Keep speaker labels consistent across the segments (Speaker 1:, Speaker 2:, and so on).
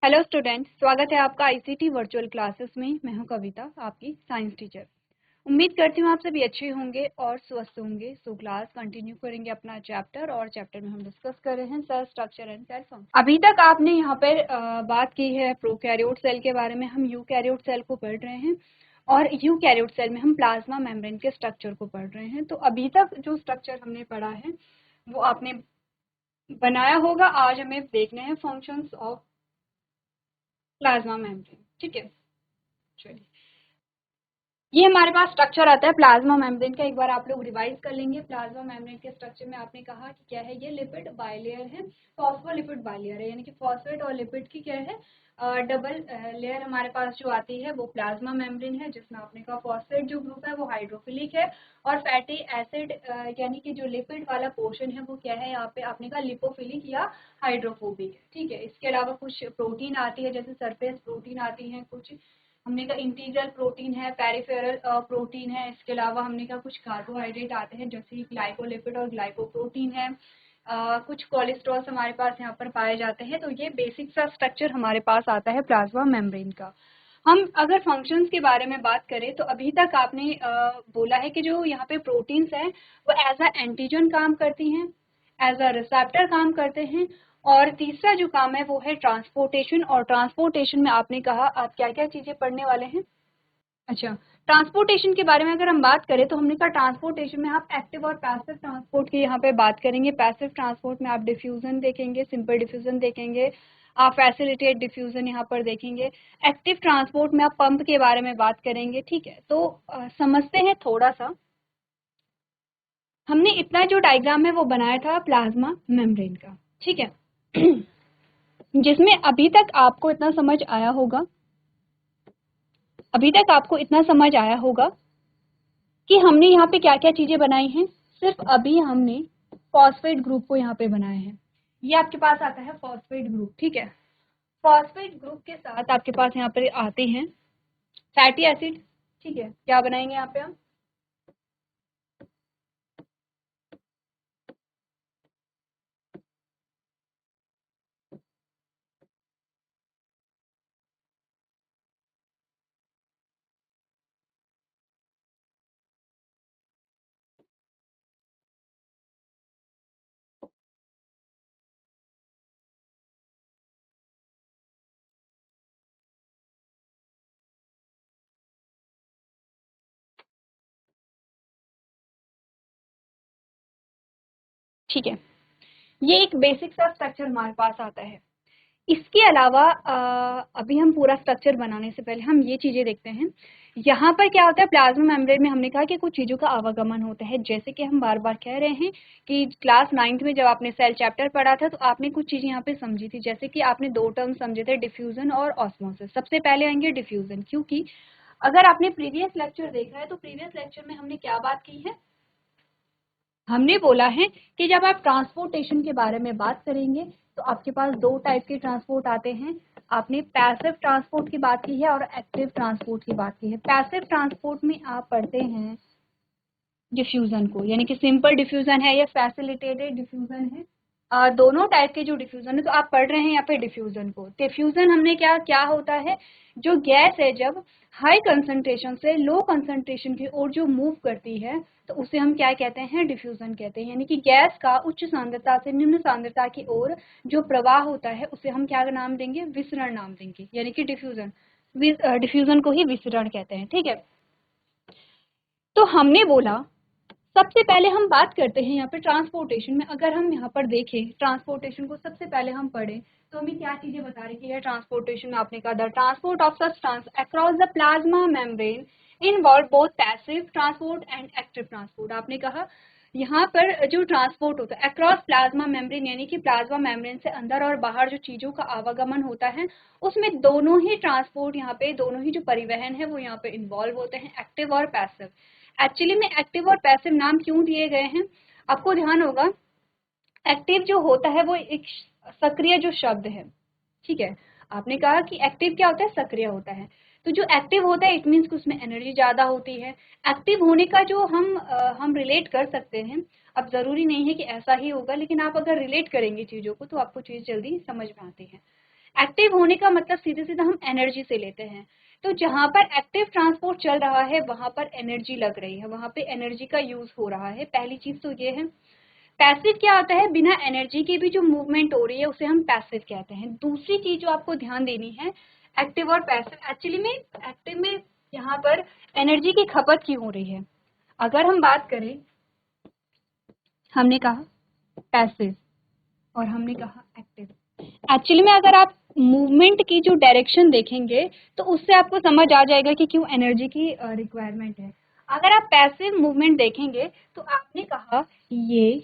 Speaker 1: Hello student, स्वागत है आपका आईसीटी वर्चुअल क्लासेस में। मैं हूं कविता, आपकी साइंस टीचर। उम्मीद करती हूं आप सभी अच्छे होंगे और स्वस्थ होंगे। सो क्लास कंटिन्यू करेंगे अपना चैप्टर, और चैप्टर में हम डिस्कस कर रहे हैं cell structure and cell function. अभी तक आपने यहाँ पर बात की है प्रोकैरियोट सेल के बारे में। हम यूकैरियोट सेल को पढ़ रहे हैं, और यूकैरियोट सेल में हम प्लाज्मा मेम्ब्रेन के स्ट्रक्चर को पढ़ रहे हैं। तो अभी तक जो स्ट्रक्चर हमने पढ़ा है वो आपने बनाया होगा। आज हमें देखने हैं फंक्शंस ऑफ प्लाज्मा मेम्ब्रेन। ठीक है, चलिए, ये हमारे पास स्ट्रक्चर आता है प्लाज्मा मेम्ब्रेन का। एक बार आप लोग रिवाइज कर लेंगे। प्लाज्मा मेम्ब्रेन के स्ट्रक्चर में आपने कहा कि क्या है, ये लिपिड बाइलेयर है, फॉस्फोलिपिड बाइलेयर है, यानी कि फॉस्फेट और लिपिड की क्या है, डबल लेयर हमारे पास जो आती है वो प्लाज्मा मेम्ब्रेन है, जिसमें आपने कहा फॉस्फेट जो ग्रुप है वो हाइड्रोफिलिक है, और फैटी एसिड यानी कि जो लिपिड वाला पोर्शन है वो क्या है, यहाँ पे आपने कहा लिपोफिलिक या हाइड्रोफोबिक है। ठीक है, इसके अलावा कुछ प्रोटीन आती है, जैसे सरफेस प्रोटीन आती है, कुछ हमने कहा इंटीग्रल प्रोटीन है, पेरिफेरल प्रोटीन है। इसके अलावा हमने कहा कुछ कार्बोहाइड्रेट आते हैं, जैसे ग्लाइकोलिपिड और ग्लाइकोप्रोटीन है। कुछ कोलेस्ट्रॉल हमारे पास यहाँ पर पाए जाते हैं। तो ये बेसिक सा स्ट्रक्चर हमारे पास आता है प्लाज्मा मेम्ब्रेन का। हम अगर फंक्शंस के बारे में बात करें तो अभी तक आपने बोला है कि जो यहाँ पे प्रोटीन्स हैं वो एज अ एंटीजन काम करती हैं, एज अ रिसेप्टर काम करते हैं, और तीसरा जो काम है वो है ट्रांसपोर्टेशन। और ट्रांसपोर्टेशन में आपने कहा आप क्या क्या चीजें पढ़ने वाले हैं। अच्छा, ट्रांसपोर्टेशन के बारे में अगर हम बात करें तो हमने कहा ट्रांसपोर्टेशन में आप एक्टिव और पैसिव ट्रांसपोर्ट की यहाँ पे बात करेंगे। पैसिव ट्रांसपोर्ट में आप डिफ्यूजन देखेंगे, सिंपल डिफ्यूजन देखेंगे, आप फैसिलिटेट डिफ्यूजन यहाँ पर देखेंगे। एक्टिव ट्रांसपोर्ट में आप पंप के बारे में बात करेंगे। ठीक है, तो समझते हैं थोड़ा सा। हमने इतना जो डायग्राम है वो बनाया था प्लाज्मा मेम्ब्रेन का। ठीक है, जिसमें अभी तक आपको इतना समझ आया होगा, अभी तक आपको इतना समझ आया होगा कि हमने यहाँ पे क्या क्या चीजें बनाई हैं। सिर्फ अभी हमने फॉस्फेट ग्रुप को यहाँ पे बनाया है। ये आपके पास आता है फॉस्फेट ग्रुप। ठीक है, फॉस्फेट ग्रुप के साथ आपके पास यहाँ पे आते हैं फैटी एसिड। ठीक है, क्या बनाएंगे यहाँ पे हम, ठीक है, ये एक बेसिक सा स्ट्रक्चर हमारे पास आता है। इसके अलावा अभी हम पूरा स्ट्रक्चर बनाने से पहले हम ये चीजें देखते हैं। यहाँ पर क्या होता है, प्लाज्मा मेम्ब्रेन में हमने कहा कि कुछ चीजों का आवागमन होता है। जैसे कि हम बार बार कह रहे हैं कि क्लास 9th में जब आपने सेल चैप्टर पढ़ा था तो आपने कुछ चीजें यहाँ पे समझी थी। जैसे कि आपने दो टर्म समझे थे, डिफ्यूजन और ऑस्मोसिस। सबसे पहले आएंगे डिफ्यूजन, क्योंकि अगर आपने प्रीवियस लेक्चर देखा है तो प्रीवियस लेक्चर में हमने क्या बात की है, हमने बोला है कि जब आप ट्रांसपोर्टेशन के बारे में बात करेंगे तो आपके पास दो टाइप के ट्रांसपोर्ट आते हैं। आपने पैसिव ट्रांसपोर्ट की बात की है और एक्टिव ट्रांसपोर्ट की बात की है। पैसिव ट्रांसपोर्ट में आप पढ़ते हैं डिफ्यूजन को, यानी कि सिंपल डिफ्यूजन है या फैसिलिटेटेड डिफ्यूजन है। दोनों टाइप के जो डिफ्यूजन है तो आप पढ़ रहे हैं यहाँ पे डिफ्यूजन को। डिफ्यूजन हमने क्या क्या होता है, जो गैस है जब हाई कंसंट्रेशन से लो कंसंट्रेशन की ओर जो मूव करती है तो उसे हम क्या कहते हैं, डिफ्यूजन कहते हैं। यानी कि गैस का उच्च सांद्रता से निम्न सांद्रता की ओर जो प्रवाह होता है उसे हम क्या नाम देंगे, विसरण नाम देंगे, यानी कि डिफ्यूजन। डिफ्यूजन को ही विसरण कहते हैं। ठीक है, तो हमने बोला सबसे पहले हम बात करते हैं यहाँ पे ट्रांसपोर्टेशन में। अगर हम यहाँ पर देखें ट्रांसपोर्टेशन को सबसे पहले हम पढ़ें तो हमें क्या चीजें बता रही है ट्रांसपोर्टेशन में। आपने कहा the transport of substance across the plasma membrane involve both passive transport and active transport. आपने कहा यहाँ पर जो ट्रांसपोर्ट होता है अक्रॉस प्लाज्मा मेम्ब्रेन, यानी कि प्लाज्मा मेम्ब्रेन से अंदर और बाहर जो चीजों का आवागमन होता है उसमें दोनों ही ट्रांसपोर्ट, यहाँ पे दोनों ही जो परिवहन है वो यहाँ पे इन्वॉल्व होते हैं, एक्टिव और पैसिव। एक्चुअली में एक्टिव और पैसिव नाम क्यों दिए गए हैं, आपको ध्यान होगा। एक्टिव जो होता है वो एक सक्रिय जो शब्द है। ठीक है, आपने कहा कि एक्टिव क्या होता है, सक्रिय होता है। तो जो एक्टिव होता है इट मीन्स कि उसमें एनर्जी ज्यादा होती है। एक्टिव होने का जो हम रिलेट कर सकते हैं, अब जरूरी नहीं है कि ऐसा ही होगा, लेकिन आप अगर रिलेट करेंगे चीजों को तो आपको चीज जल्दी समझ में आती है। एक्टिव होने का मतलब सीधे सीधा हम एनर्जी से लेते हैं। तो जहाँ पर एक्टिव ट्रांसपोर्ट चल रहा है वहाँ पर एनर्जी लग रही है, वहाँ पे एनर्जी का यूज हो रहा है। पहली चीज तो ये है। पैसिव क्या होता है, बिना एनर्जी के भी जो मूवमेंट हो रही है उसे हम पैसिव कहते हैं। दूसरी चीज जो आपको ध्यान देनी है, एक्टिव और पैसिव। एक्चुअली में एक्टिव में यहाँ पर एनर्जी की खपत क्यों हो रही है। अगर हम बात करें, हमने कहा पैसिव और हमने कहा एक्टिव। एक्चुअली में अगर आप मूवमेंट की जो डायरेक्शन देखेंगे तो उससे आपको समझ आ जाएगा कि क्यों एनर्जी की रिक्वायरमेंट है। अगर आप पैसिव मूवमेंट देखेंगे तो आपने कहा ये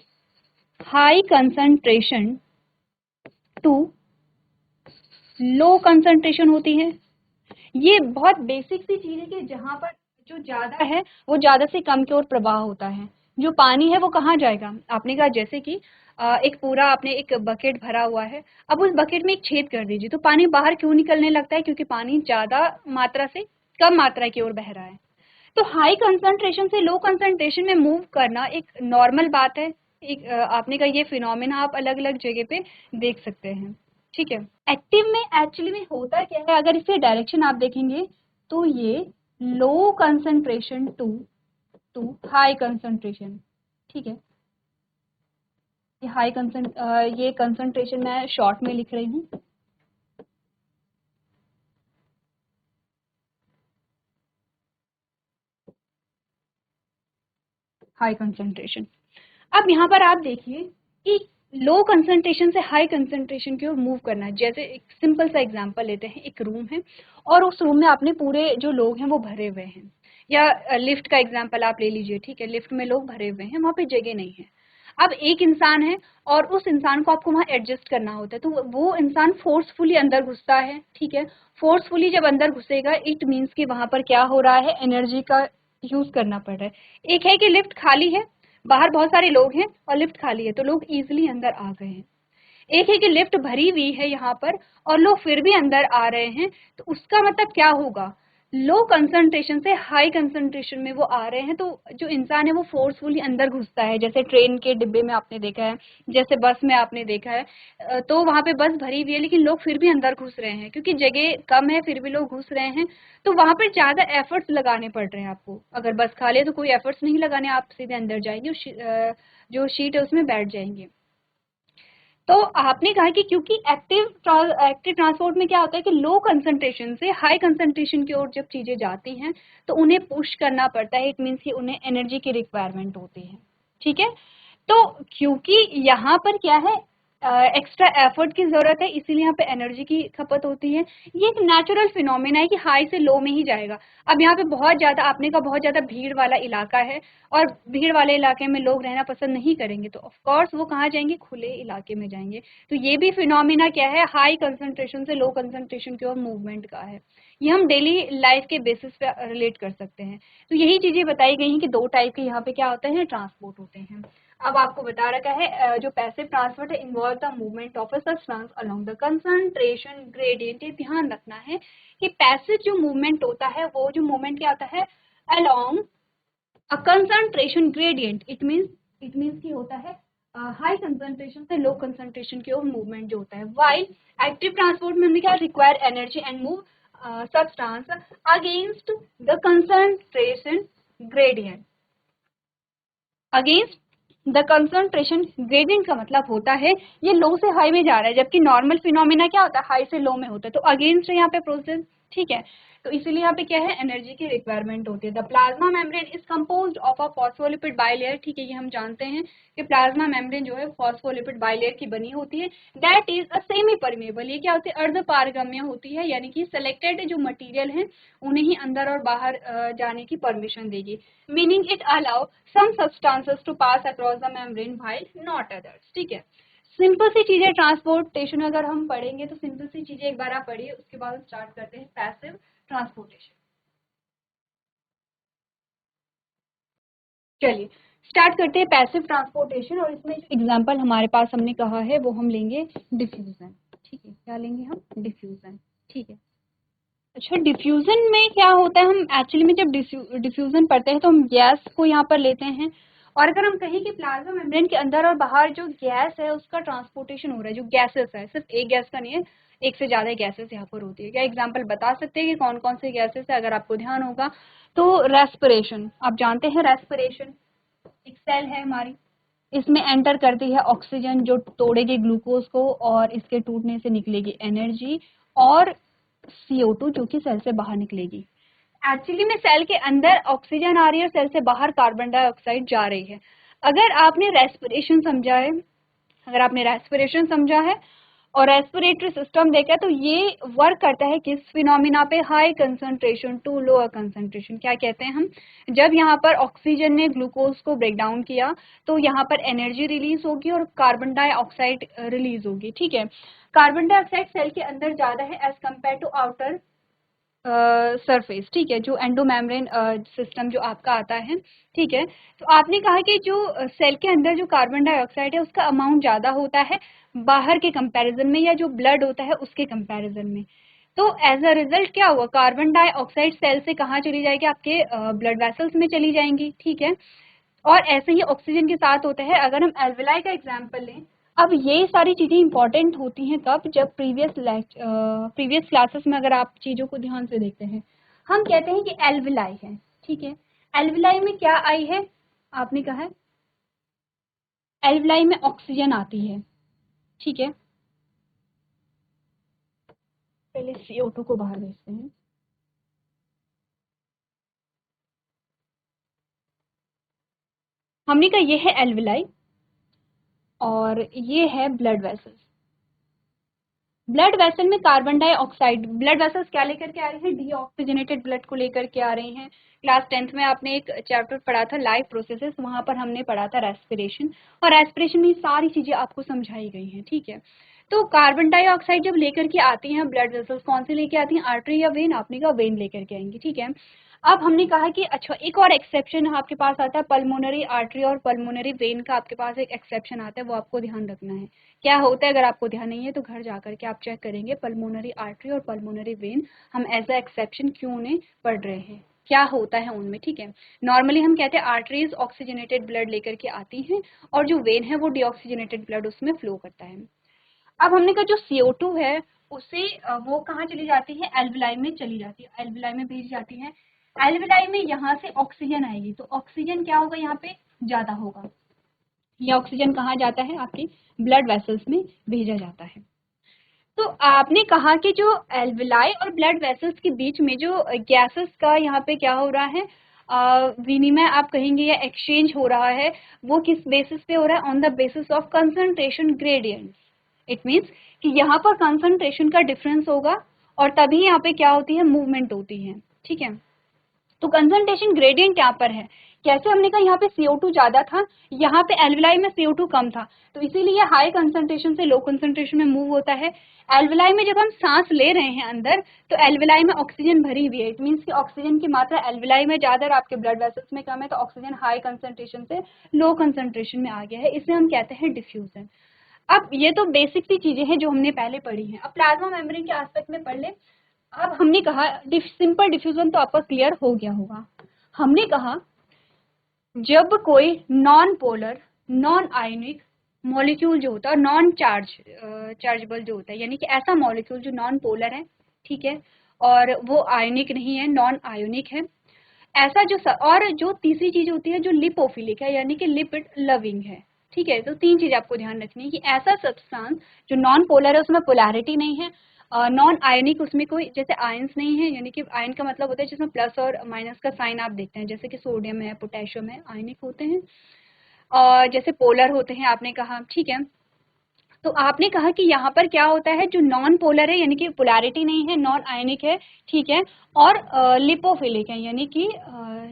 Speaker 1: high concentration to low concentration होती है। ये बहुत बेसिक सी चीज है कि जहां पर जो ज्यादा है वो ज्यादा से कम की ओर प्रवाह होता है। जो पानी है वो कहाँ जाएगा, आपने कहा जैसे कि एक पूरा आपने एक बकेट भरा हुआ है, अब उस बकेट में एक छेद कर दीजिए तो पानी बाहर क्यों निकलने लगता है, क्योंकि पानी ज्यादा मात्रा से कम मात्रा की ओर बह रहा है। तो हाई कंसंट्रेशन से लो कंसंट्रेशन में मूव करना एक नॉर्मल बात है। एक आपने कहा ये फिनोमेना आप अलग अलग जगह पे देख सकते हैं, ठीक है। एक्टिव में एक्चुअली में होता क्या है, अगर इसे डायरेक्शन आप देखेंगे तो ये low concentration to high concentration, ठीक है। ये कंसंट्रेशन मैं शॉर्ट में लिख रही हूँ। High concentration. अब यहाँ पर आप देखिए कि लो कंसंट्रेशन से हाई कंसंट्रेशन की ओर मूव करना है। जैसे एक सिंपल सा एग्जांपल लेते हैं, एक रूम है और उस रूम में आपने पूरे जो लोग हैं वो भरे हुए हैं, या लिफ्ट का एग्जांपल आप ले लीजिए, ठीक है। लिफ्ट में लोग भरे हुए हैं, वहाँ पे जगह नहीं है। अब एक इंसान है और उस इंसान को आपको वहाँ एडजस्ट करना होता है, तो वो इंसान फोर्सफुली अंदर घुसता है, ठीक है। फोर्सफुली जब अंदर घुसेगा इट मीन्स कि वहाँ पर क्या हो रहा है, एनर्जी का यूज करना पड़ रहा है। एक है कि लिफ्ट खाली है, बाहर बहुत सारे लोग हैं और लिफ्ट खाली है तो लोग इजीली अंदर आ गए हैं। एक है कि लिफ्ट भरी हुई है यहाँ पर और लोग फिर भी अंदर आ रहे हैं, तो उसका मतलब क्या होगा, लो कंसंट्रेशन से हाई कंसंट्रेशन में वो आ रहे हैं, तो जो इंसान है वो फोर्सफुली अंदर घुसता है। जैसे ट्रेन के डिब्बे में आपने देखा है, जैसे बस में आपने देखा है, तो वहाँ पे बस भरी हुई है लेकिन लोग फिर भी अंदर घुस रहे हैं क्योंकि जगह कम है, फिर भी लोग घुस रहे हैं। तो वहाँ पर ज्यादा एफर्ट्स लगाने पड़ रहे हैं आपको। अगर बस खाली है तो कोई एफर्ट्स नहीं लगाने, आप सीधे अंदर जाएंगे, जो सीट है उसमें बैठ जाएंगे। तो आपने कहा कि क्योंकि एक्टिव ट्रांसपोर्ट में क्या होता है कि लो कंसंट्रेशन से हाई कंसंट्रेशन की ओर जब चीजें जाती हैं तो उन्हें पुश करना पड़ता है। इट मीन्स कि उन्हें एनर्जी की रिक्वायरमेंट होती है, ठीक है। तो क्योंकि यहाँ पर क्या है, एक्स्ट्रा एफर्ट की जरूरत है, इसीलिए यहाँ पे एनर्जी की खपत होती है। ये एक नेचुरल फिनोमेना है कि हाई से लो में ही जाएगा। अब यहाँ पे बहुत ज्यादा, आपने कहा बहुत ज्यादा भीड़ वाला इलाका है और भीड़ वाले इलाके में लोग रहना पसंद नहीं करेंगे, तो ऑफ कोर्स वो कहाँ जाएंगे, खुले इलाके में जाएंगे। तो ये भी फिनोमेना क्या है, हाई कंसंट्रेशन से लो कंसंट्रेशन की ओर मूवमेंट का है। ये हम डेली लाइफ के बेसिस पे रिलेट कर सकते हैं। तो यही चीजें बताई गई हैं कि दो टाइप के यहाँ पे क्या होते हैं, ट्रांसपोर्ट होते हैं। अब आपको बता रखा है जो पैसिव ट्रांसपोर्ट है, involve the movement of a substance along the concentration gradient. ये ध्यान रखना है कि पैसिव जो मूवमेंट होता है वो जो मूवमेंट क्या होता है, along a concentration gradient. It means की होता है हाई कंसंट्रेशन से लो कंसंट्रेशन की ओर मूवमेंट जो होता है। वाइल एक्टिव ट्रांसपोर्ट में हमने क्या, require energy and move substance against the concentration gradient. Against the concentration gradient का मतलब होता है ये लो से हाई में जा रहा है, जबकि नॉर्मल फिनोमेना क्या होता है, हाई से लो में होता है। तो अगेंस्ट है यहाँ पे प्रोसेस, ठीक है। तो इसीलिए यहाँ पे क्या है, एनर्जी की रिक्वायरमेंट होती है। The plasma membrane is composed of a phospholipid bilayer, ठीक है। ये हम जानते हैं कि प्लाज्मा मेम्ब्रेन जो है फॉस्फोलिपिड बाइलेयर की बनी होती है। That is a semi permeable, ये क्या होती है, अर्ध पारगम्य होती है, यानी कि सिलेक्टेड जो मटेरियल है उन्हें ही अंदर और बाहर जाने की परमिशन देगी। Meaning it allow some substances to pass across the membrane while not others, ठीक है। सिंपल सी चीजें ट्रांसपोर्टेशन अगर हम पढ़ेंगे तो सिंपल सी चीजें एक बार आप पढ़िए, उसके बाद हम स्टार्ट करते हैं पैसिव ट्रांसपोर्टेशन। चलिए स्टार्ट करते हैं पैसिव ट्रांसपोर्टेशन, और इसमें एग्जांपल हमारे पास हमने कहा है वो हम लेंगे डिफ्यूजन, ठीक है। क्या लेंगे हम, डिफ्यूजन, ठीक है। अच्छा, डिफ्यूजन में क्या होता है, हम एक्चुअली में जब डिफ्यूजन पढ़ते हैं तो हम गैस को यहाँ पर लेते हैं और अगर हम कहें कि प्लाज्मा मेम्ब्रेन के अंदर और बाहर जो गैस है उसका ट्रांसपोर्टेशन हो रहा है, जो गैसेस है, सिर्फ एक गैस का नहीं है, एक से ज्यादा गैसेस यहाँ पर होती है। क्या एग्जांपल बता सकते हैं कि कौन कौन से गैसेस है? अगर आपको ध्यान होगा तो रेस्पिरेशन, आप जानते हैं रेस्पिरेशन एक सेल है हमारी, इसमें एंटर करती है ऑक्सीजन जो तोड़ेगी ग्लूकोज को और इसके टूटने से निकलेगी एनर्जी, और CO2 जो कि सेल से बाहर निकलेगी। एक्चुअली में सेल के अंदर ऑक्सीजन आ रही है और सेल से बाहर कार्बन डाइऑक्साइड जा रही है। अगर आपने रेस्पिरेशन समझा है, अगर आपने रेस्पिरेशन समझा है और रेस्पिरेटरी सिस्टम देखा है, तो ये वर्क करता है किस फिनोमिना पे? High concentration to lower concentration. क्या कहते हैं हम? जब यहाँ पर ऑक्सीजन ने ग्लूकोज को ब्रेक डाउन किया तो यहाँ पर एनर्जी रिलीज होगी और कार्बन डाइऑक्साइड रिलीज होगी, ठीक है। कार्बन डाइऑक्साइड सेल के अंदर ज्यादा है as compare to outer surface, ठीक है, जो एंडोमेम्ब्रेन सिस्टम जो आपका आता है, ठीक है। तो आपने कहा कि जो सेल के अंदर जो कार्बन डाइऑक्साइड है उसका अमाउंट ज़्यादा होता है बाहर के कंपैरिजन में, या जो ब्लड होता है उसके कंपैरिजन में। तो एज अ रिजल्ट क्या हुआ? कार्बन डाइऑक्साइड सेल से कहाँ चली जाएगी? आपके ब्लड वेसल्स में चली जाएंगी, ठीक है। और ऐसे ही ऑक्सीजन के साथ होता है। अगर हम एल्विलाई का एग्जाम्पल लें, अब ये सारी चीजें इंपॉर्टेंट होती हैं कब? जब प्रीवियस क्लासेस में अगर आप चीजों को ध्यान से देखते हैं, हम कहते हैं कि एल्विलाई है, ठीक है। एल्विलाई में क्या आई है? आपने कहा है एल्विलाई में ऑक्सीजन आती है, ठीक है। पहले CO2 को बाहर भेजते हैं। हमने कहा ये है एल्विलाई और ये है ब्लड वेसल्स। ब्लड वेसल में कार्बन डाइऑक्साइड, ब्लड वेसल्स क्या लेकर के आ रही है? डीऑक्सीजनेटेड ब्लड को लेकर के आ रही हैं। क्लास 10th में आपने एक चैप्टर पढ़ा था लाइफ प्रोसेसेस, वहां पर हमने पढ़ा था रेस्पिरेशन, और रेस्पिरेशन में सारी चीजें आपको समझाई गई हैं, ठीक है। तो कार्बन डाइऑक्साइड जब लेकर के आती हैं ब्लड वेसल्स, कौन से लेके आती हैं? आर्टरी या वेन? आपने कहा वेन लेकर के आएंगी, ठीक है। अब हमने कहा कि अच्छा एक और एक्सेप्शन आपके पास आता है, पल्मोनरी आर्टरी और पल्मोनरी वेन का आपके पास एक एक्सेप्शन आता है, वो आपको ध्यान रखना है। क्या होता है? अगर आपको ध्यान नहीं है तो घर जाकर के आप चेक करेंगे पल्मोनरी आर्टरी और पल्मोनरी वेन हम एज अ एक्सेप्शन क्यों उन्हें पढ़ रहे हैं, क्या होता है उनमें, ठीक है। नॉर्मली हम कहते हैं आर्टरीज ऑक्सीजनेटेड ब्लड लेकर के आती हैं और जो वेन है वो डीऑक्सीजनेटेड ब्लड उसमें फ्लो करता है। अब हमने कहा जो CO2 है उसे वो कहाँ चली जाती है? एल्विलाई में चली जाती है, एल्विलाई में भेजी जाती है। एल्विलाई में यहाँ से ऑक्सीजन आएगी तो ऑक्सीजन क्या होगा? यहाँ पे ज्यादा होगा। ये ऑक्सीजन कहाँ जाता है? आपके ब्लड वेसल्स में भेजा जाता है। तो आपने कहा कि जो एल्विलाई और ब्लड वेसल्स के बीच में जो गैसेस का यहाँ पे क्या हो रहा है? विनिमय आप कहेंगे या एक्सचेंज हो रहा है, वो किस बेसिस पे हो रहा है? On the basis of concentration gradients. It means कि यहाँ पर कंसंट्रेशन का डिफरेंस होगा और तभी यहाँ पे क्या होती है? मूवमेंट होती है, ठीक है। तो कंसंट्रेशन ग्रेडियंट यहाँ पर है। कैसे? हमने कहा यहाँ पे CO2 ज्यादा था, यहाँ पे एल्विलाई में CO2 कम था, तो इसीलिए हाई कंसंट्रेशन से लो कंसंट्रेशन में मूव होता है। एल्विलाई में जब हम सांस ले रहे हैं अंदर, तो एल्विलाई में ऑक्सीजन भरी हुई है, इट मीन्स कि ऑक्सीजन की मात्रा एल्विलाई में ज्यादा और आपके ब्लड वेसल्स में कम है, तो ऑक्सीजन हाई कंसंट्रेशन से लो कंसंट्रेशन में आ गया है, इसे हम कहते हैं डिफ्यूजन। अब ये तो बेसिक सी चीजें हैं जो हमने पहले पढ़ी हैं। अब प्लाज्मा मेम्ब्रेन के एस्पेक्ट में पढ़ ले। अब हमने कहा सिंपल डिफ्यूजन तो आपका क्लियर हो गया होगा। हमने कहा जब कोई non polar non ionic molecule जो होता है, नॉन चार्जेबल जो होता है, यानी कि ऐसा मॉलिक्यूल जो नॉन पोलर है, ठीक है, और वो आयनिक नहीं है, नॉन आयोनिक है, ऐसा जो और जो तीसरी चीज होती है जो लिपोफिलिक है, यानी कि लिपिड लविंग है, ठीक है। तो तीन चीज आपको ध्यान रखनी है कि ऐसा सब्सटेंस जो नॉन पोलर है उसमें पोलैरिटी नहीं है, नॉन आयनिक उसमें कोई जैसे आयंस नहीं है, यानी कि आयन का मतलब होता है जिसमें प्लस और माइनस का साइन आप देखते हैं, जैसे कि सोडियम है, पोटेशियम है, आयनिक होते हैं। और जैसे पोलर होते हैं आपने कहा, ठीक है। तो आपने कहा कि यहाँ पर क्या होता है, जो नॉन पोलर है यानी कि पोलैरिटी नहीं है, नॉन आयनिक है, ठीक है, और लिपोफिलिक है यानी कि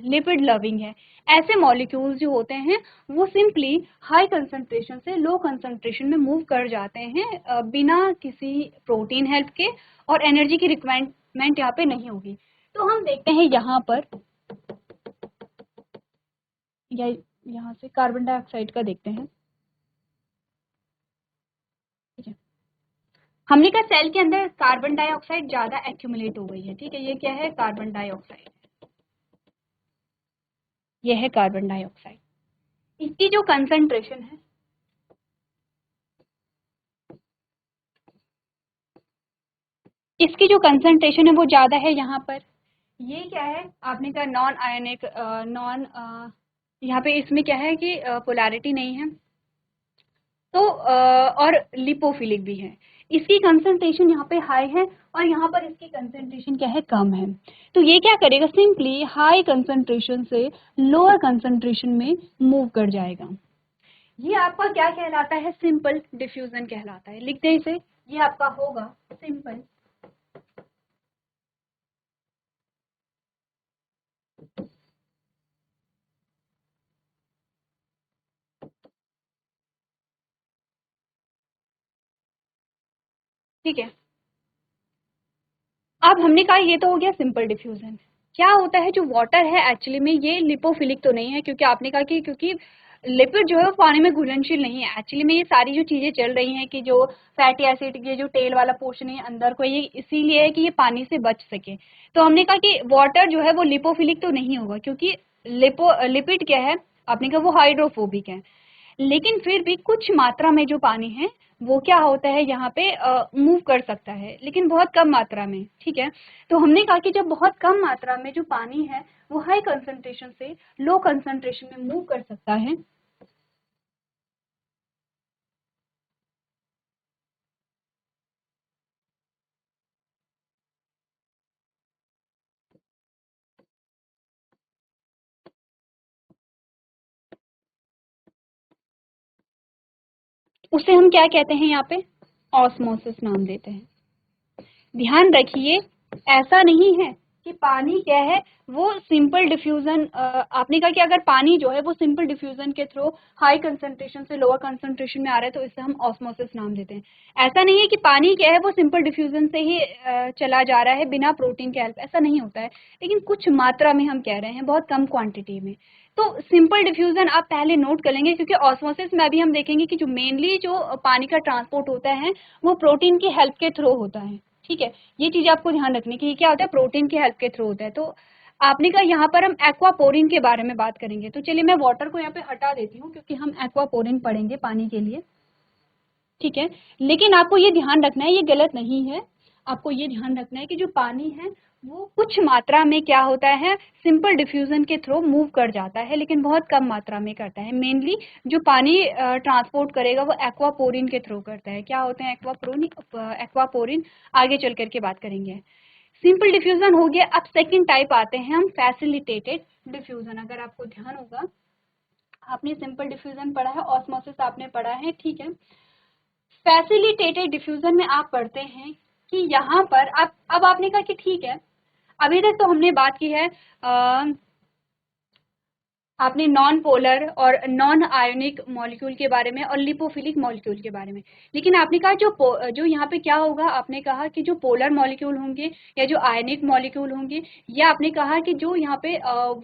Speaker 1: लिपिड लविंग है, ऐसे मॉलिक्यूल्स जो होते हैं वो सिंपली हाई कंसंट्रेशन से लो कंसंट्रेशन में मूव कर जाते हैं बिना किसी प्रोटीन हेल्प के, और एनर्जी की रिक्वायरमेंट यहाँ पे नहीं होगी। तो हम देखते हैं यहाँ पर, या यहाँ से कार्बन डाइऑक्साइड का देखते हैं, ठीक है। हमने कहा सेल के अंदर कार्बन डाइऑक्साइड ज्यादा एक्यूमुलेट हो गई है, ठीक है। ये क्या है? कार्बन डाइऑक्साइड, ये है कार्बन डाइऑक्साइड। इसकी जो कंसंट्रेशन है, इसकी जो कंसंट्रेशन है वो ज़्यादा है यहाँ पर। ये क्या है, आपने कहा नॉन आयनिक, नॉन, यहाँ पे इसमें क्या है कि पोलैरिटी नहीं है, तो और लिपोफिलिक भी है। इसकी कंसंट्रेशन यहाँ पे हाई है और यहाँ पर इसकी कंसंट्रेशन क्या है, कम है। तो ये क्या करेगा, सिंपली हाई कंसंट्रेशन से लोअर कंसंट्रेशन में मूव कर जाएगा। ये आपका क्या कहलाता है, सिंपल डिफ्यूजन कहलाता है। लिखते हैं इसे, ये आपका होगा सिंपल ठीक है। अब हमने कहा ये तो हो गया सिंपल डिफ्यूजन। क्या होता है जो वाटर है एक्चुअली में, ये लिपोफिलिक तो नहीं है, क्योंकि आपने कहा कि क्योंकि लिपिड जो है वो पानी में घुलनशील नहीं है। एक्चुअली में ये सारी जो चीजें चल रही हैं कि जो फैटी एसिड, ये जो टेल वाला पोर्शन है अंदर को, ये इसीलिए है कि ये पानी से बच सके। तो हमने कहा कि वाटर जो है वो लिपोफिलिक तो नहीं होगा, क्योंकि लिपिड क्या है, आपने कहा वो हाइड्रोफोबिक है। लेकिन फिर भी कुछ मात्रा में जो पानी है वो क्या होता है, यहाँ पे मूव कर सकता है, लेकिन बहुत कम मात्रा में। ठीक है, तो हमने कहा कि जब बहुत कम मात्रा में जो पानी है वो हाई कंसंट्रेशन से लो कंसंट्रेशन में मूव कर सकता है, उसे हम क्या कहते हैं, यहाँ पे ऑस्मोसिस नाम देते हैं। ध्यान रखिए, ऐसा नहीं है कि पानी क्या है वो सिंपल डिफ्यूजन, आपने कहा कि अगर पानी जो है वो सिंपल डिफ्यूजन के थ्रू हाई कंसंट्रेशन से लोअर कंसंट्रेशन में आ रहा है तो इसे हम ऑस्मोसिस नाम देते हैं। ऐसा नहीं है कि पानी क्या है वो सिंपल डिफ्यूजन से ही चला जा रहा है बिना प्रोटीन के हेल्प, ऐसा नहीं होता है। लेकिन कुछ मात्रा में हम कह रहे हैं, बहुत कम क्वांटिटी में। तो सिंपल डिफ्यूजन आप पहले नोट कर लेंगे, क्योंकि ऑस्मोसिस में अभी हम देखेंगे कि जो मेनली जो पानी का ट्रांसपोर्ट होता है वो प्रोटीन की हेल्प के थ्रू होता है। ठीक है, ये चीज आपको ध्यान रखनी कि ये क्या होता है, प्रोटीन की हेल्प के थ्रू होता है। तो आपने कहा यहाँ पर हम एक्वापोरिन के बारे में बात करेंगे, तो चलिए मैं वाटर को यहाँ पे हटा देती हूँ क्योंकि हम एक्वापोरिन पढ़ेंगे पानी के लिए। ठीक है, लेकिन आपको ये ध्यान रखना है, ये गलत नहीं है। आपको ये ध्यान रखना है कि जो पानी है वो कुछ मात्रा में क्या होता है, सिंपल डिफ्यूजन के थ्रू मूव कर जाता है, लेकिन बहुत कम मात्रा में करता है। मेनली जो पानी ट्रांसपोर्ट करेगा वो एक्वापोरिन के थ्रू करता है। क्या होते हैं एक्वापोरिन आगे चल करके बात करेंगे। सिंपल डिफ्यूजन हो गया। अब सेकंड टाइप आते हैं हम, फैसिलिटेटेड डिफ्यूजन। अगर आपको ध्यान होगा, आपने सिंपल डिफ्यूजन पढ़ा है, ऑस्मोसिस आपने पढ़ा है, ठीक है। फैसिलिटेटेड डिफ्यूजन में आप पढ़ते हैं कि यहाँ पर अब आपने कहा कि ठीक है, अभी तक तो हमने बात की है आपने नॉन पोलर और नॉन आयोनिक मॉलिक्यूल के बारे में और लिपोफिलिक मॉलिक्यूल के बारे में। लेकिन आपने कहा जो यहाँ पे क्या होगा, आपने कहा कि जो पोलर मॉलिक्यूल होंगे या जो आयनिक मॉलिक्यूल होंगे, या आपने कहा कि जो यहाँ पे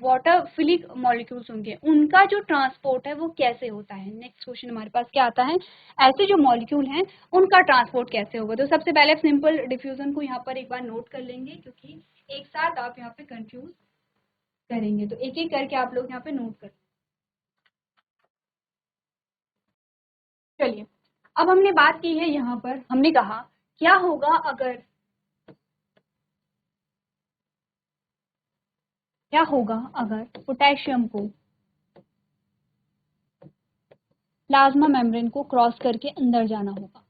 Speaker 1: वाटर फिलिक मॉलिक्यूल्स होंगे, उनका जो ट्रांसपोर्ट है वो कैसे होता है। नेक्स्ट क्वेश्चन हमारे पास क्या आता है, ऐसे जो मॉलिक्यूल हैं उनका ट्रांसपोर्ट कैसे होगा। तो सबसे पहले आप सिंपल डिफ्यूजन को यहाँ पर एक बार नोट कर लेंगे, क्योंकि एक साथ आप यहाँ पे कंफ्यूज करेंगे, तो एक एक करके आप लोग यहाँ पे नोट कर। चलिए, अब हमने बात की है, यहाँ पर हमने कहा क्या होगा अगर, क्या होगा अगर पोटेशियम को प्लाज्मा मेम्ब्रेन को क्रॉस करके अंदर जाना होगा।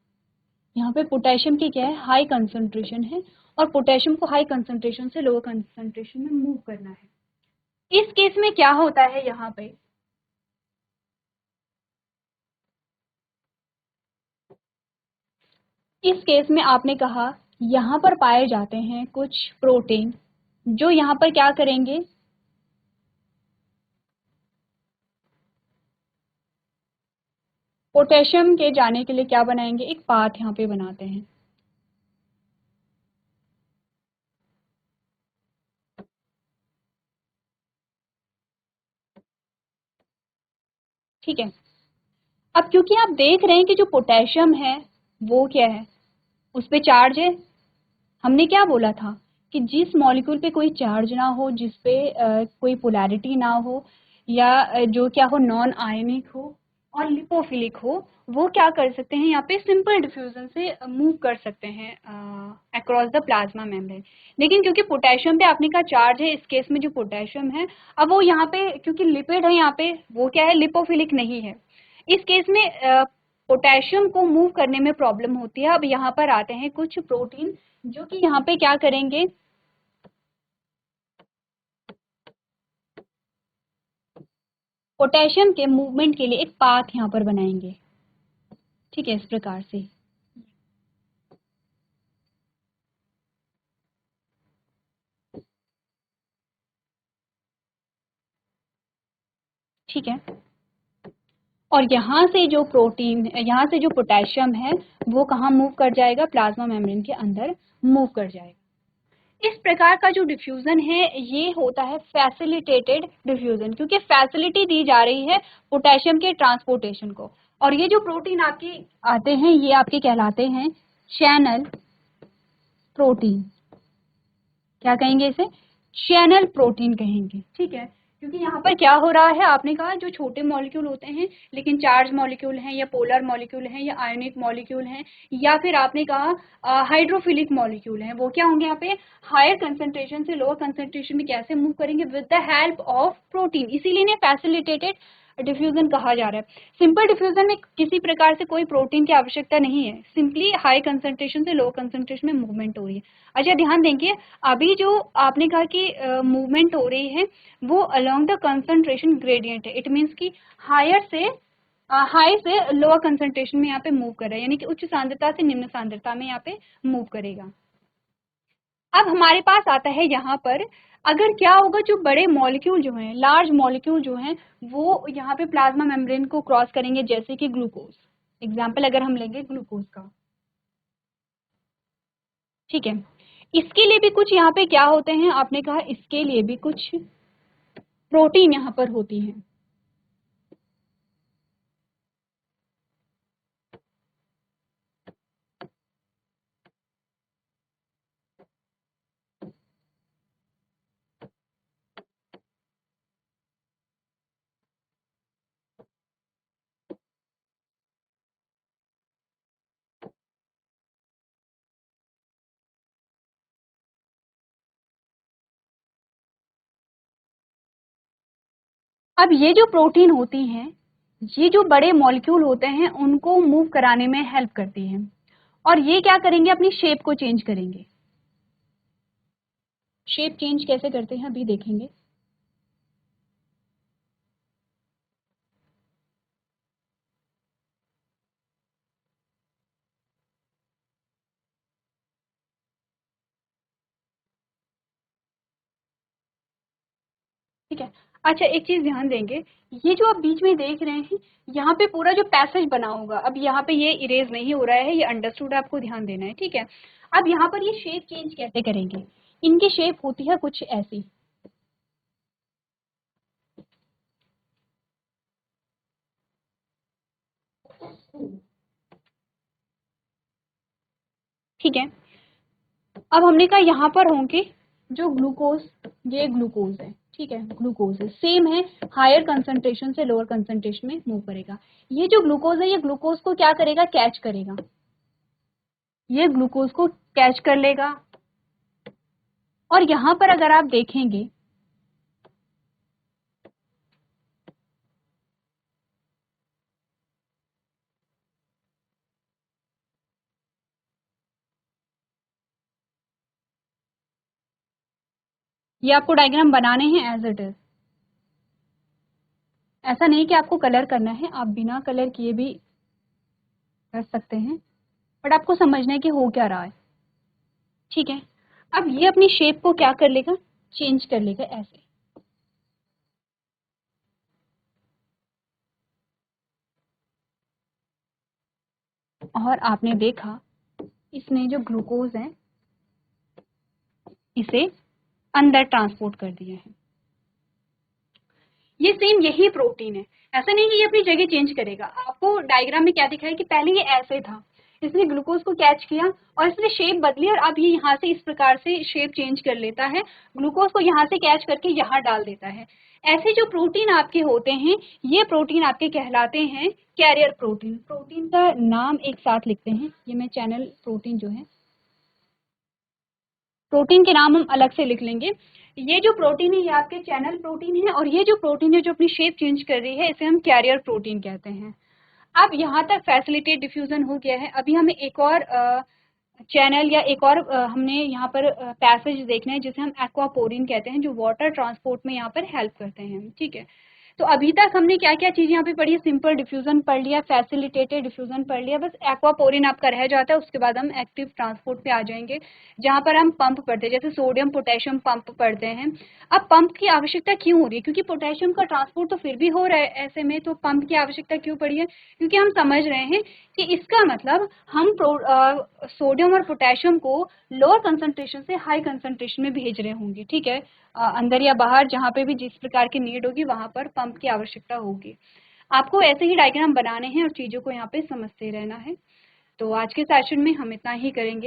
Speaker 1: यहाँ पे पोटेशियम की क्या है, हाई कंसंट्रेशन है, और पोटेशियम को हाई कंसंट्रेशन से लोअर कंसंट्रेशन में मूव करना है। इस केस में क्या होता है, यहाँ पे इस केस में आपने कहा यहाँ पर पाए जाते हैं कुछ प्रोटीन, जो यहाँ पर क्या करेंगे, पोटेशियम के जाने के लिए क्या बनाएंगे, एक पाथ यहाँ पे बनाते हैं। ठीक है, अब क्योंकि आप देख रहे हैं कि जो पोटेशियम है वो क्या है, उस पे चार्ज है। हमने क्या बोला था कि जिस मॉलिक्यूल पे कोई चार्ज ना हो, जिस पे कोई पोलैरिटी ना हो, या जो क्या हो नॉन आयनिक हो और लिपोफिलिक हो, वो क्या कर सकते हैं यहाँ पे सिंपल डिफ्यूजन से मूव कर सकते हैं अक्रॉस द प्लाज्मा मेम्ब्रेन। लेकिन क्योंकि पोटेशियम पे आपने का चार्ज है, इस केस में जो पोटेशियम है, अब वो यहाँ पे क्योंकि लिपिड है यहाँ पे, वो क्या है लिपोफिलिक नहीं है, इस केस में पोटेशियम को मूव करने में प्रॉब्लम होती है। अब यहाँ पर आते हैं कुछ प्रोटीन जो कि यहाँ पे क्या करेंगे, पोटेशियम के मूवमेंट के लिए एक पाथ यहाँ पर बनाएंगे। ठीक है, इस प्रकार से। ठीक है, और यहाँ से जो प्रोटीन, यहाँ से जो पोटेशियम है वो कहाँ मूव कर जाएगा, प्लाज्मा मेम्ब्रेन के अंदर मूव कर जाएगा। इस प्रकार का जो डिफ्यूजन है ये होता है फैसिलिटेटेड डिफ्यूजन, क्योंकि फैसिलिटी दी जा रही है पोटेशियम के ट्रांसपोर्टेशन को। और ये जो प्रोटीन आपके आते हैं ये आपके कहलाते हैं चैनल प्रोटीन। क्या कहेंगे इसे, चैनल प्रोटीन कहेंगे। ठीक है, क्योंकि यहाँ पर क्या हो रहा है, आपने कहा जो छोटे मॉलिक्यूल होते हैं लेकिन चार्ज मॉलिक्यूल हैं या पोलर मॉलिक्यूल हैं या आयोनिक मॉलिक्यूल हैं या फिर आपने कहा हाइड्रोफिलिक मॉलिक्यूल हैं, वो क्या होंगे यहाँ पे हायर कंसंट्रेशन से लोअर कंसंट्रेशन में कैसे मूव करेंगे, with the help of protein. इसीलिए इन्हें फैसिलिटेटेड डिफ्यूजन कहा जा रहा है। सिंपल डिफ्यूजन में किसी प्रकार से कोई प्रोटीन की आवश्यकता नहीं है, सिंपली हाई कंसंट्रेशन से लो कंसंट्रेशन में मूवमेंट हो रही है। अच्छा ध्यान देंगे, अभी जो आपने कहा कि मूवमेंट हो रही है वो अलोंग द कंसंट्रेशन ग्रेडियंट है। इट मीन्स कि हाई से लोअर कंसंट्रेशन में यहाँ पे मूव कर रहा है, यानी कि उच्च सांद्रता से निम्न सांद्रता में यहाँ पे मूव करेगा। अब हमारे पास आता है यहाँ पर, अगर क्या होगा, जो बड़े मॉलिक्यूल जो हैं, लार्ज मॉलिक्यूल जो हैं, वो यहाँ पे प्लाज्मा मेम्ब्रेन को क्रॉस करेंगे, जैसे कि ग्लूकोज। एग्जाम्पल अगर हम लेंगे ग्लूकोज का, ठीक है, इसके लिए भी कुछ यहाँ पे क्या होते हैं, आपने कहा इसके लिए भी कुछ प्रोटीन यहाँ पर होती हैं। अब ये जो प्रोटीन होती हैं, ये जो बड़े मॉलिक्यूल होते हैं उनको मूव कराने में हेल्प करती हैं, और ये क्या करेंगे, अपनी शेप को चेंज करेंगे। शेप चेंज कैसे करते हैं अभी देखेंगे। ठीक है, अच्छा एक चीज ध्यान देंगे, ये जो आप बीच में देख रहे हैं यहाँ पे पूरा जो पैसेज बना होगा, अब यहाँ पे ये इरेज नहीं हो रहा है, ये अंडरस्टूड, आपको ध्यान देना है। ठीक है, अब यहाँ पर ये शेप चेंज कैसे करेंगे, इनकी शेप होती है कुछ ऐसी। ठीक है, अब हमने कहा यहाँ पर होंगे जो ग्लूकोज, ये ग्लूकोज है। ठीक है, ग्लूकोज है, सेम है, हायर कंसंट्रेशन से लोअर कंसंट्रेशन में मूव करेगा। ये जो ग्लूकोज है ये ग्लूकोज को क्या करेगा, कैच करेगा, ये ग्लूकोज को कैच कर लेगा। और यहाँ पर अगर आप देखेंगे, ये आपको डायग्राम बनाने हैं एज इट इज, ऐसा नहीं कि आपको कलर करना है, आप बिना कलर किए भी कर सकते हैं, बट आपको समझना है कि हो क्या रहा है। ठीक है, अब ये अपनी शेप को क्या कर लेगा, चेंज कर लेगा ऐसे। और आपने देखा इसने जो ग्लूकोज है इसे अंदर ट्रांसपोर्ट कर दिया है। ये सेम यही प्रोटीन है, ऐसा नहीं कि ये अपनी जगह चेंज करेगा। आपको डायग्राम में क्या दिखा है कि पहले ये ऐसे था, इसने ग्लूकोज को कैच किया और इसने शेप बदली और अब ये यहाँ से इस प्रकार से शेप चेंज कर लेता है, ग्लूकोज को यहाँ से कैच करके यहाँ डाल देता है। ऐसे जो प्रोटीन आपके होते हैं, ये प्रोटीन आपके कहलाते हैं कैरियर प्रोटीन। प्रोटीन का नाम एक साथ लिखते हैं, ये मैं चैनल प्रोटीन जो है, प्रोटीन के नाम हम अलग से लिख लेंगे। ये जो प्रोटीन है ये आपके चैनल प्रोटीन है, और ये जो प्रोटीन है जो अपनी शेप चेंज कर रही है इसे हम कैरियर प्रोटीन कहते हैं। अब यहाँ तक फैसिलिटेट डिफ्यूजन हो गया है। अभी हमें एक और चैनल या एक और हमने यहाँ पर पैसेज देखना है जिसे हम एक्वापोरिन कहते हैं, जो वाटर ट्रांसपोर्ट में यहाँ पर हेल्प करते हैं। ठीक है, तो अभी तक हमने क्या क्या चीज़ यहाँ पे पढ़ी है? सिंपल डिफ्यूजन पढ़ लिया, फैसिलिटेटेड डिफ्यूजन पढ़ लिया, बस एक्वापोरिन आपका रह जाता है। उसके बाद हम एक्टिव ट्रांसपोर्ट पे आ जाएंगे, जहाँ पर हम पंप पढ़ते हैं, जैसे सोडियम पोटेशियम पंप पढ़ते हैं। अब पंप की आवश्यकता क्यों हो रही है? क्योंकि पोटेशियम का ट्रांसपोर्ट तो फिर भी हो रहा है, ऐसे में तो पंप की आवश्यकता क्यों पड़ी है? क्योंकि हम समझ रहे हैं कि इसका मतलब हम सोडियम और पोटेशियम को लोअर कंसंट्रेशन से हाई कंसंट्रेशन में भेज रहे होंगे। ठीक है, अंदर या बाहर जहाँ पे भी जिस प्रकार की नीड होगी वहाँ पर पंप की आवश्यकता होगी। आपको ऐसे ही डायग्राम बनाने हैं और चीज़ों को यहाँ पे समझते रहना है। तो आज के सेशन में हम इतना ही करेंगे।